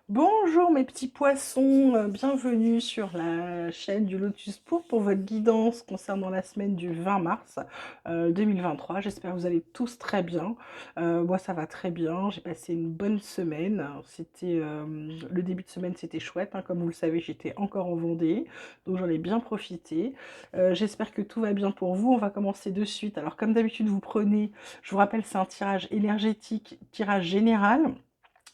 Bonjour mes petits poissons, bienvenue sur la chaîne du Lotus pour votre guidance concernant la semaine du 20 mars 2023. J'espère que vous allez tous très bien. Moi ça va très bien, j'ai passé une bonne semaine. Le début de semaine c'était chouette, hein, comme vous le savez j'étais encore en Vendée, donc j'en ai bien profité. J'espère que tout va bien pour vous. On va commencer de suite. Alors comme d'habitude vous prenez, je vous rappelle c'est un tirage énergétique, tirage général.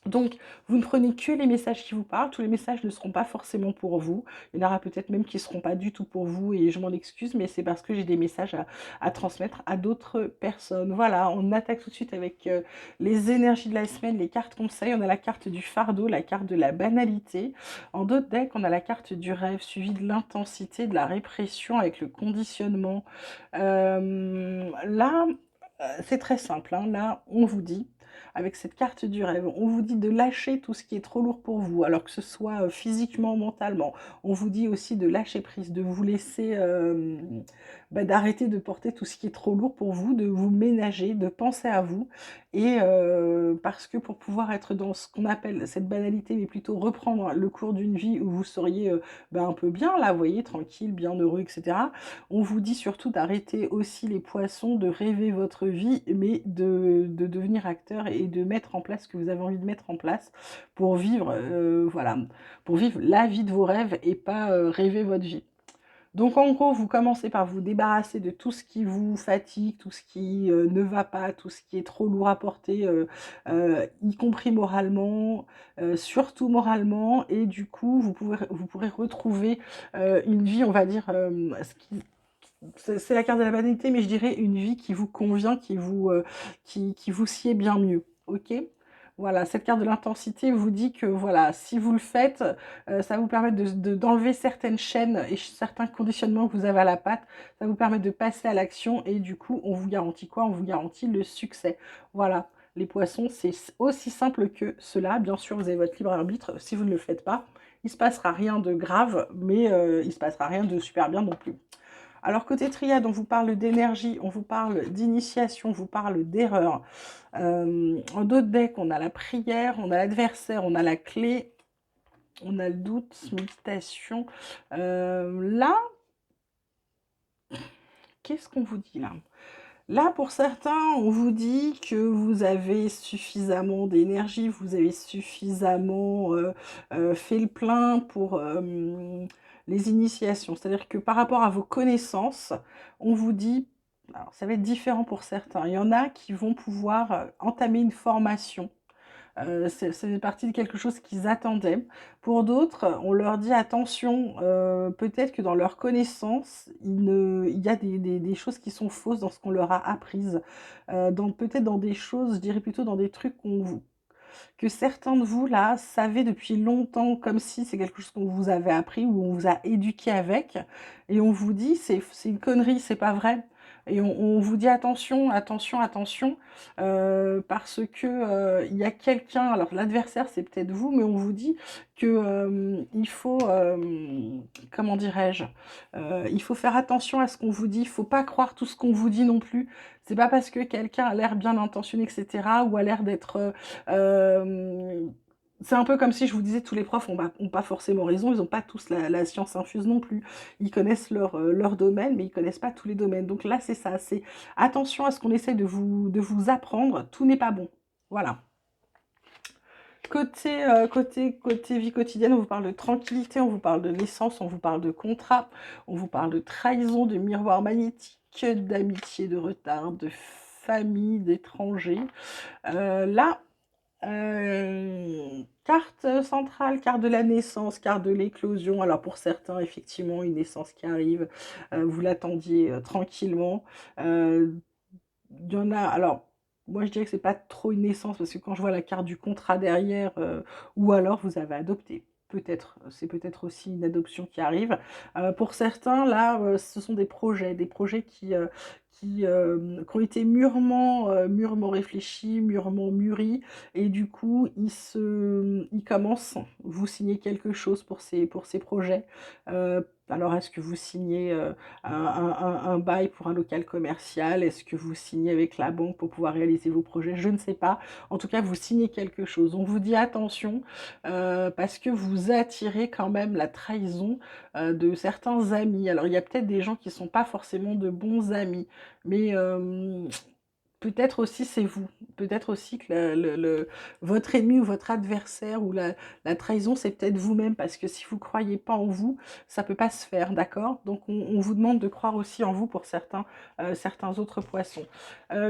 Donc, vous ne prenez que les messages qui vous parlent. Tous les messages ne seront pas forcément pour vous. Il y en aura peut-être même qui ne seront pas du tout pour vous et je m'en excuse, mais c'est parce que j'ai des messages à transmettre à d'autres personnes. Voilà, on attaque tout de suite avec les énergies de la semaine, les cartes conseils. On a la carte du fardeau, la carte de la banalité. En d'autres decks, on a la carte du rêve suivie de l'intensité, de la répression avec le conditionnement. Là, c'est très simple, hein. Là, on vous dit avec cette carte du rêve. On vous dit de lâcher tout ce qui est trop lourd pour vous, alors que ce soit physiquement, mentalement. On vous dit aussi de lâcher prise, de vous laisser, d'arrêter de porter tout ce qui est trop lourd pour vous, de vous ménager, de penser à vous. Et parce que pour pouvoir être dans ce qu'on appelle cette banalité, mais plutôt reprendre le cours d'une vie où vous seriez un peu bien, là, vous voyez, tranquille, bien heureux, etc. On vous dit surtout d'arrêter aussi les poissons, de rêver votre vie, mais de devenir acteur et de mettre en place ce que vous avez envie de mettre en place pour vivre, voilà, pour vivre la vie de vos rêves et pas rêver votre vie. Donc en gros, vous commencez par vous débarrasser de tout ce qui vous fatigue, tout ce qui ne va pas, tout ce qui est trop lourd à porter, y compris moralement, surtout moralement, et du coup, vous pourrez retrouver une vie, on va dire, c'est la carte de la banalité, mais je dirais une vie qui vous convient, qui vous sied bien mieux. Ok? Voilà, cette carte de l'intensité vous dit que voilà, si vous le faites, ça va vous permettre d'enlever certaines chaînes et certains conditionnements que vous avez à la patte. Ça vous permet de passer à l'action et du coup, on vous garantit quoi? On vous garantit le succès. Voilà, les poissons, c'est aussi simple que cela. Bien sûr, vous avez votre libre arbitre. Si vous ne le faites pas, il ne se passera rien de grave, mais il ne se passera rien de super bien non plus. Alors côté triade, on vous parle d'énergie, on vous parle d'initiation, on vous parle d'erreur. En d'autres decks, on a la prière, on a l'adversaire, on a la clé, on a le doute, méditation. Là, qu'est-ce qu'on vous dit là? Là, pour certains, on vous dit que vous avez suffisamment d'énergie, vous avez suffisamment fait le plein pour les initiations. C'est-à-dire que par rapport à vos connaissances, on vous dit, alors ça va être différent pour certains. Il y en a qui vont pouvoir entamer une formation. Ça fait partie de quelque chose qu'ils attendaient. Pour d'autres, on leur dit attention, peut-être que dans leur connaissance, il y a des choses qui sont fausses dans ce qu'on leur a apprises. Peut-être dans des choses, je dirais plutôt dans des trucs que certains de vous, là, savaient depuis longtemps, comme si c'est quelque chose qu'on vous avait appris ou on vous a éduqué avec. Et on vous dit, c'est une connerie, c'est pas vrai. Et on vous dit attention, attention, attention, parce que il y a quelqu'un, alors l'adversaire c'est peut-être vous, mais on vous dit que il faut, comment dirais-je, il faut faire attention à ce qu'on vous dit, il faut pas croire tout ce qu'on vous dit non plus. C'est pas parce que quelqu'un a l'air bien intentionné, etc., ou a l'air d'être c'est un peu comme si je vous disais tous les profs ont pas forcément raison, ils n'ont pas tous la science infuse non plus. Ils connaissent leur domaine, mais ils connaissent pas tous les domaines. Donc là, c'est ça, c'est attention à ce qu'on essaie de vous apprendre, tout n'est pas bon. Voilà. Côté vie quotidienne, on vous parle de tranquillité, on vous parle de naissance, on vous parle de contrat, on vous parle de trahison, de miroir magnétique, d'amitié, de retard, de famille, d'étrangers. Là, carte centrale, carte de la naissance, carte de l'éclosion. Alors pour certains, effectivement, une naissance qui arrive, vous l'attendiez tranquillement. Euh, Il y en a, alors moi je dirais que c'est pas trop une naissance parce que quand je vois la carte du contrat derrière, ou alors vous avez adopté. Peut-être, c'est peut-être aussi une adoption qui arrive. Pour certains, là, ce sont des projets qui ont été mûrement réfléchis, mûrement mûris et du coup, ils commencent. Vous signez quelque chose pour ces projets. Alors est-ce que vous signez, un bail pour un local commercial? Est-ce que vous signez avec la banque pour pouvoir réaliser vos projets? Je ne sais pas. En tout cas, vous signez quelque chose. On vous dit attention, parce que vous attirez quand même la trahison, de certains amis. Alors il y a peut-être des gens qui ne sont pas forcément de bons amis, mais peut-être aussi c'est vous. Peut-être aussi que votre ennemi ou votre adversaire ou la trahison, c'est peut-être vous-même, parce que si vous ne croyez pas en vous, ça ne peut pas se faire, d'accord? Donc on vous demande de croire aussi en vous pour certains autres poissons.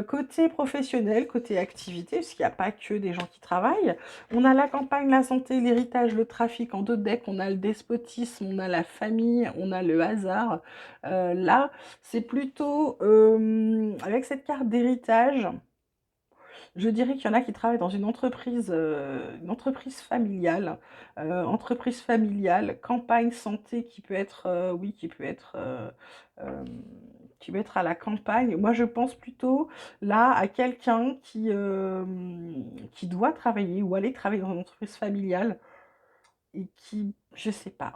Côté professionnel, côté activité, parce qu'il n'y a pas que des gens qui travaillent, on a la campagne, la santé, l'héritage, le trafic en 2 decks, on a le despotisme, on a la famille, on a le hasard. Là, c'est plutôt, avec cette carte d'héritage, je dirais qu'il y en a qui travaillent dans une entreprise familiale, campagne santé qui peut être, oui, hem, qui peut être à la campagne. Moi, je pense plutôt là à quelqu'un qui doit travailler ou aller travailler dans une entreprise familiale et qui, je sais pas,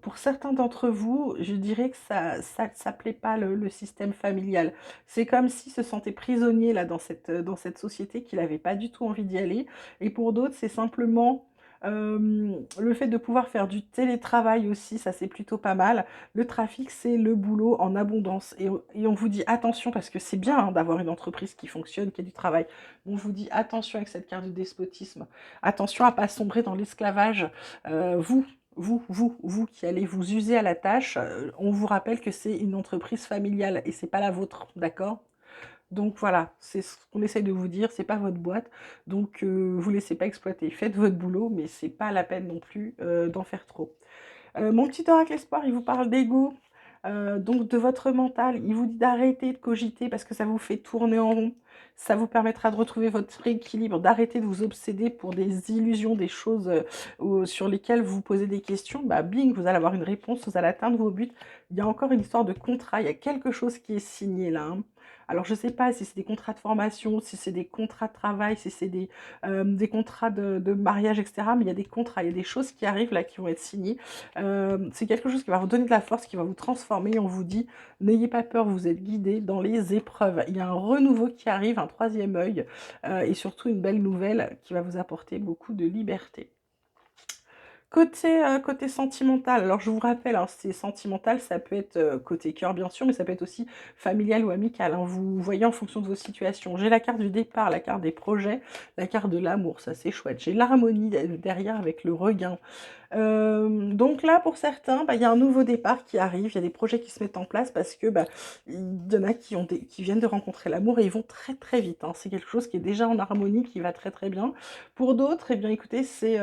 pour certains d'entre vous, je dirais que ça plaît pas le système familial. C'est comme s'il se sentait prisonnier là dans cette société, qu'il avait pas du tout envie d'y aller et pour d'autres, c'est simplement, le fait de pouvoir faire du télétravail aussi, ça c'est plutôt pas mal. Le trafic, c'est le boulot en abondance et on vous dit attention parce que c'est bien, hein, d'avoir une entreprise qui fonctionne, qui a du travail. On vous dit attention avec cette carte de despotisme, attention à pas sombrer dans l'esclavage. Vous qui allez vous user à la tâche, on vous rappelle que c'est une entreprise familiale et c'est pas la vôtre, d'accord? Donc voilà, c'est ce qu'on essaye de vous dire, c'est pas votre boîte, donc vous laissez pas exploiter. Faites votre boulot, mais c'est pas la peine non plus d'en faire trop. Mon petit oracle espoir, il vous parle d'ego, donc de votre mental. Il vous dit d'arrêter de cogiter parce que ça vous fait tourner en rond. Ça vous permettra de retrouver votre équilibre, d'arrêter de vous obséder pour des illusions, des choses sur lesquelles vous vous posez des questions. Bah, bing, vous allez avoir une réponse, vous allez atteindre vos buts. Il y a encore une histoire de contrat, il y a quelque chose qui est signé là, hein. Alors, je ne sais pas si c'est des contrats de formation, si c'est des contrats de travail, si c'est des contrats de mariage, etc. Mais il y a des contrats, il y a des choses qui arrivent là, qui vont être signées. C'est quelque chose qui va vous donner de la force, qui va vous transformer. On vous dit, n'ayez pas peur, vous êtes guidés dans les épreuves. Il y a un renouveau qui arrive, un troisième œil, et surtout une belle nouvelle qui va vous apporter beaucoup de liberté. Côté sentimental, alors je vous rappelle, hein, c'est sentimental, ça peut être côté cœur bien sûr, mais ça peut être aussi familial ou amical, hein, vous voyez en fonction de vos situations. J'ai la carte du départ, la carte des projets, la carte de l'amour, ça c'est chouette. J'ai l'harmonie derrière avec le regain. Donc là, pour certains, bah, il y a un nouveau départ qui arrive, il y a des projets qui se mettent en place parce que bah, il y en a qui viennent de rencontrer l'amour et ils vont très très vite, hein. C'est quelque chose qui est déjà en harmonie, qui va très très bien. Pour d'autres, eh bien écoutez, c'est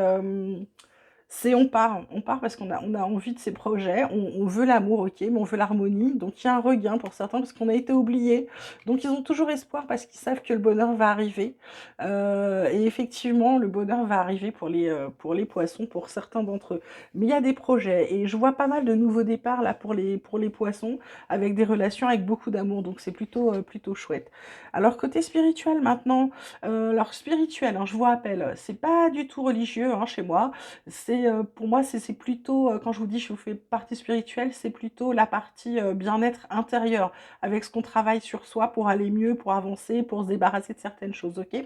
on part parce on a envie de ces projets, on veut l'amour, ok, mais on veut l'harmonie, donc il y a un regain pour certains parce qu'on a été oubliés. Donc ils ont toujours espoir parce qu'ils savent que le bonheur va arriver. Et effectivement, le bonheur va arriver pour les poissons, pour certains d'entre eux. Mais il y a des projets et je vois pas mal de nouveaux départs là pour les poissons avec des relations avec beaucoup d'amour, donc c'est plutôt chouette. Alors côté spirituel maintenant, alors spirituel, hein, je vous rappelle, c'est pas du tout religieux hein, chez moi. Pour moi, c'est plutôt, quand je vous dis je vous fais partie spirituelle, c'est plutôt la partie bien-être intérieur, avec ce qu'on travaille sur soi pour aller mieux, pour avancer, pour se débarrasser de certaines choses, ok?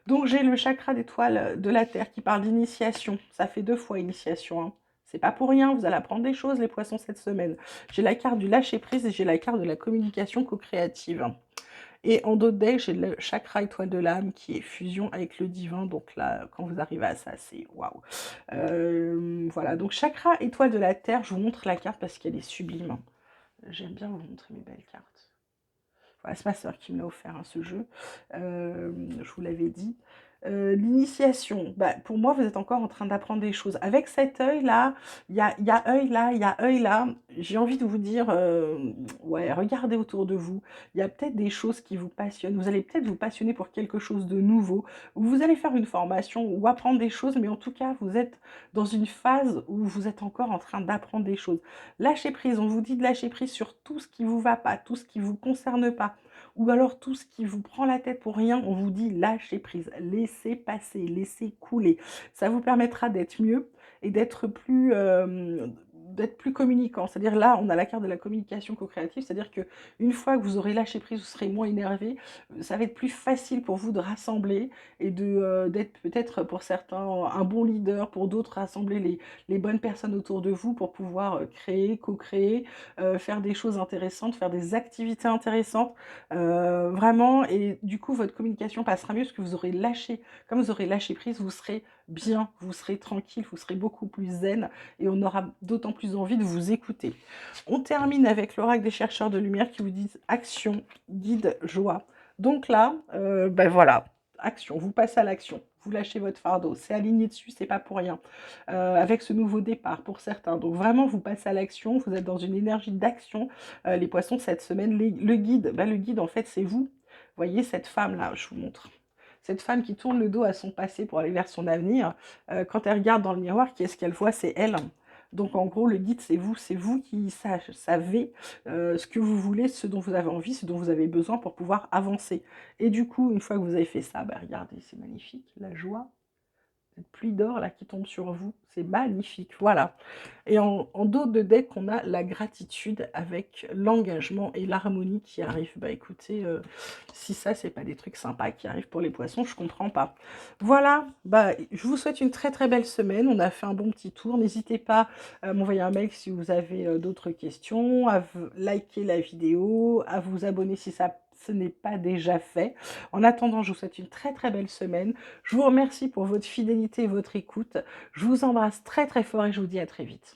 Donc j'ai le chakra d'étoile de la Terre qui parle d'initiation, ça fait 2 fois initiation, hein. C'est pas pour rien, vous allez apprendre des choses les poissons cette semaine. J'ai la carte du lâcher-prise et j'ai la carte de la communication co-créative. Et en d'autres decks, j'ai le chakra étoile de l'âme qui est fusion avec le divin. Donc là, quand vous arrivez à ça, c'est waouh. Voilà, donc chakra étoile de la terre, je vous montre la carte parce qu'elle est sublime, hein. J'aime bien vous montrer mes belles cartes. Voilà, c'est ma soeur qui me l'a offert, hein, ce jeu. Je vous l'avais dit. L'initiation, bah, pour moi, vous êtes encore en train d'apprendre des choses. Avec cet œil-là, il y a œil là, il y a œil là. J'ai envie de vous dire, ouais, regardez autour de vous. Il y a peut-être des choses qui vous passionnent. Vous allez peut-être vous passionner pour quelque chose de nouveau, ou vous allez faire une formation ou apprendre des choses, mais en tout cas, vous êtes dans une phase où vous êtes encore en train d'apprendre des choses. Lâchez prise, on vous dit de lâcher prise sur tout ce qui vous va pas, tout ce qui vous concerne pas, ou alors tout ce qui vous prend la tête pour rien, on vous dit lâchez prise, laissez passer, laissez couler. Ça vous permettra d'être mieux et d'être plus communicant. C'est-à-dire là, on a la carte de la communication co-créative, c'est-à-dire que une fois que vous aurez lâché prise, vous serez moins énervé, ça va être plus facile pour vous de rassembler et d'être peut-être pour certains un bon leader, pour d'autres rassembler les bonnes personnes autour de vous pour pouvoir créer, co-créer, faire des choses intéressantes, faire des activités intéressantes, vraiment. Et du coup, votre communication passera mieux parce que vous aurez lâché, comme vous aurez lâché prise, vous serez bien, vous serez tranquille, vous serez beaucoup plus zen et on aura d'autant plus envie de vous écouter. On termine avec l'oracle des chercheurs de lumière qui vous disent action, guide, joie. Donc là, ben voilà, action, vous passez à l'action, vous lâchez votre fardeau, c'est aligné dessus, c'est pas pour rien. Avec ce nouveau départ pour certains. Donc vraiment, vous passez à l'action, vous êtes dans une énergie d'action. Les poissons, cette semaine, le guide, ben, le guide en fait c'est vous. Voyez cette femme-là, je vous montre. Cette femme qui tourne le dos à son passé pour aller vers son avenir, quand elle regarde dans le miroir, qui est-ce qu'elle voit? C'est elle. Donc en gros, le guide, c'est vous qui savez ce que vous voulez, ce dont vous avez envie, ce dont vous avez besoin pour pouvoir avancer. Et du coup, une fois que vous avez fait ça, bah, regardez, c'est magnifique, la joie, cette pluie d'or là qui tombe sur vous, c'est magnifique, voilà. Et en dos de deck, on a la gratitude avec l'engagement et l'harmonie qui arrivent. Bah écoutez, si ça, c'est pas des trucs sympas qui arrivent pour les poissons, je comprends pas. Voilà, bah je vous souhaite une très très belle semaine. On a fait un bon petit tour. N'hésitez pas à m'envoyer un mail si vous avez d'autres questions, à liker la vidéo, à vous abonner si ça ce n'est pas déjà fait. En attendant, je vous souhaite une très très belle semaine. Je vous remercie pour votre fidélité et votre écoute. Je vous embrasse très très fort et je vous dis à très vite.